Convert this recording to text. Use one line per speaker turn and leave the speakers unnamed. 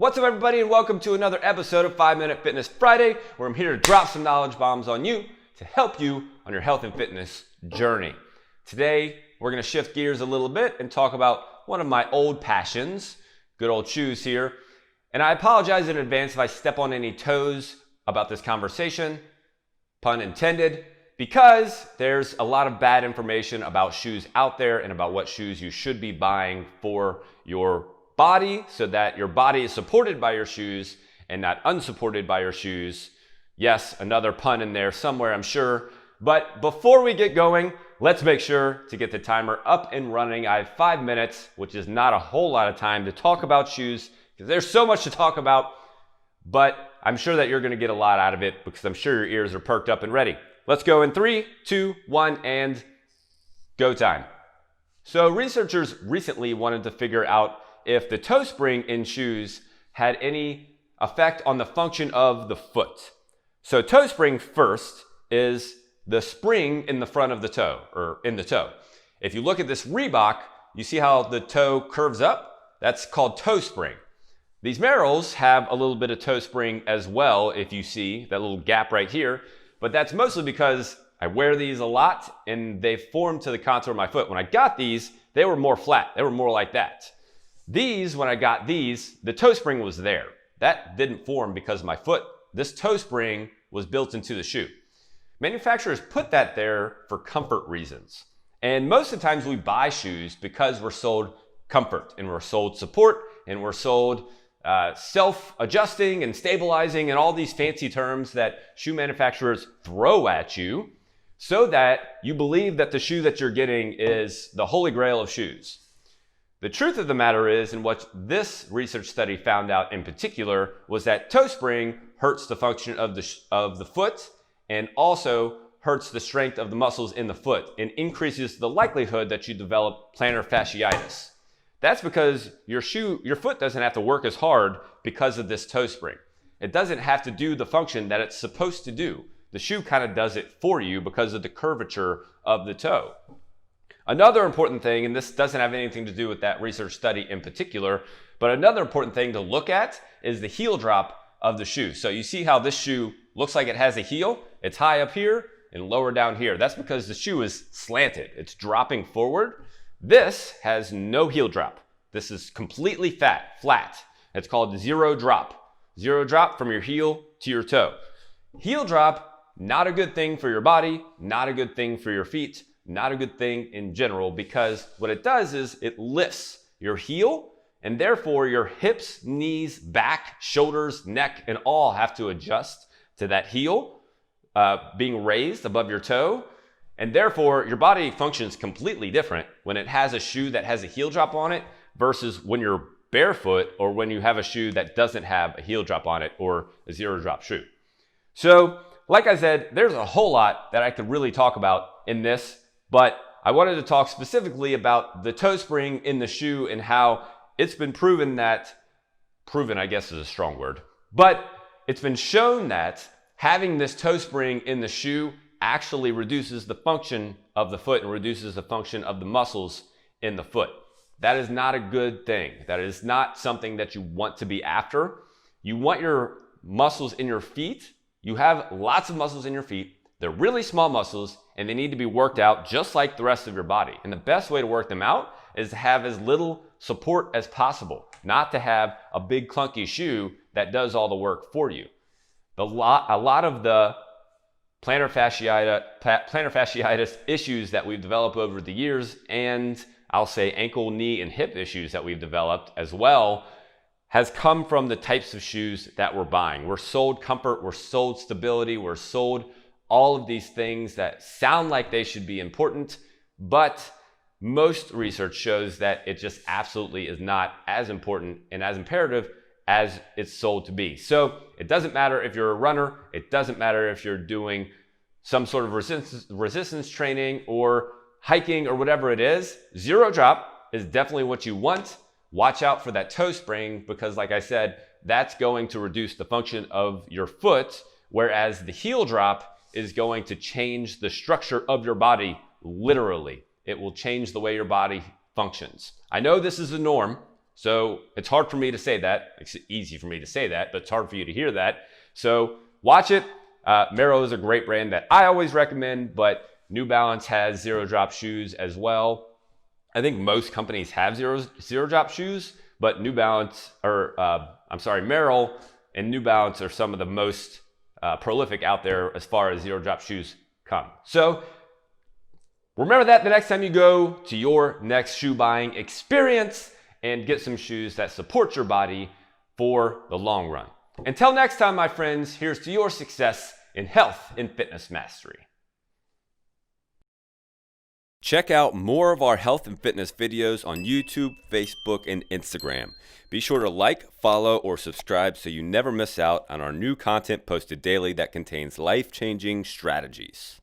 What's up, everybody, and welcome to another episode of 5 Minute Fitness Friday, where I'm here to drop some knowledge bombs on you to help you on your health and fitness journey. Today, we're going to shift gears a little bit and talk about one of my old passions, good old shoes here. And I apologize in advance if I step on any toes about this conversation, pun intended, because there's a lot of bad information about shoes out there and about what shoes you should be buying for your body so that your body is supported by your shoes and not unsupported by your shoes. Yes, another pun in there somewhere, I'm sure. But before we get going, let's make sure to get the timer up and running. I have 5 minutes, which is not a whole lot of time to talk about shoes because there's so much to talk about, but I'm sure that you're going to get a lot out of it because I'm sure your ears are perked up and ready. Let's go in 3, 2, 1, and go time. So researchers recently wanted to figure out if the toe spring in shoes had any effect on the function of the foot. So toe spring first is the spring in the front of the toe, or in the toe. If you look at this Reebok, you see how the toe curves up? That's called toe spring. These Merrells have a little bit of toe spring as well, if you see that little gap right here, but that's mostly because I wear these a lot and they form to the contour of my foot. When I got these, they were more flat. They were more like that. These, when I got these, the toe spring was there. That didn't form because of my foot. This toe spring was built into the shoe. Manufacturers put that there for comfort reasons. And most of the times we buy shoes because we're sold comfort and we're sold support and we're sold self-adjusting and stabilizing and all these fancy terms that shoe manufacturers throw at you so that you believe that the shoe that you're getting is the holy grail of shoes. The truth of the matter is, and what this research study found out in particular, was that toe spring hurts the function of the foot and also hurts the strength of the muscles in the foot and increases the likelihood that you develop plantar fasciitis. That's because your foot doesn't have to work as hard because of this toe spring. It doesn't have to do the function that it's supposed to do. The shoe kind of does it for you because of the curvature of the toe. Another important thing, and this doesn't have anything to do with that research study in particular, but another important thing to look at is the heel drop of the shoe. So you see how this shoe looks like it has a heel? It's high up here and lower down here. That's because the shoe is slanted. It's dropping forward. This has no heel drop. This is completely flat. It's called zero drop. Zero drop from your heel to your toe. Heel drop, not a good thing for your body, not a good thing for your feet, not a good thing in general, because what it does is it lifts your heel and therefore your hips, knees, back, shoulders, neck, and all have to adjust to that heel being raised above your toe. And therefore your body functions completely different when it has a shoe that has a heel drop on it versus when you're barefoot or when you have a shoe that doesn't have a heel drop on it or a zero drop shoe. So like I said, there's a whole lot that I could really talk about in this, but I wanted to talk specifically about the toe spring in the shoe and how it's been proven I guess is a strong word, but it's been shown that having this toe spring in the shoe actually reduces the function of the foot and reduces the function of the muscles in the foot. That is not a good thing. That is not something that you want to be after. You want your muscles in your feet. You have lots of muscles in your feet. They're really small muscles and they need to be worked out just like the rest of your body. And the best way to work them out is to have as little support as possible, not to have a big clunky shoe that does all the work for you. A lot of the plantar fasciitis issues that we've developed over the years, and I'll say ankle, knee, and hip issues that we've developed as well, has come from the types of shoes that we're buying. We're sold comfort, we're sold stability, we're sold all of these things that sound like they should be important, but most research shows that it just absolutely is not as important and as imperative as it's sold to be. So it doesn't matter if you're a runner, it doesn't matter if you're doing some sort of resistance training or hiking or whatever it is, zero drop is definitely what you want. Watch out for that toe spring because like I said, that's going to reduce the function of your foot, whereas the heel drop is going to change the structure of your body literally. It will change the way your body functions. I know this is the norm, So it's hard for me to say that. It's easy for me to say that, but it's hard for you to hear that. So watch it. Merrell is a great brand that I always recommend, but New Balance has zero drop shoes as well. I think most companies have zero drop shoes, but Merrell and New Balance are some of the most prolific out there as far as zero drop shoes come. So remember that the next time you go to your next shoe buying experience, and get some shoes that support your body for the long run. Until next time, my friends, here's to your success in health and fitness mastery. Check out more of our health and fitness videos on YouTube, Facebook, and Instagram. Be sure to like, follow, or subscribe so you never miss out on our new content posted daily that contains life-changing strategies.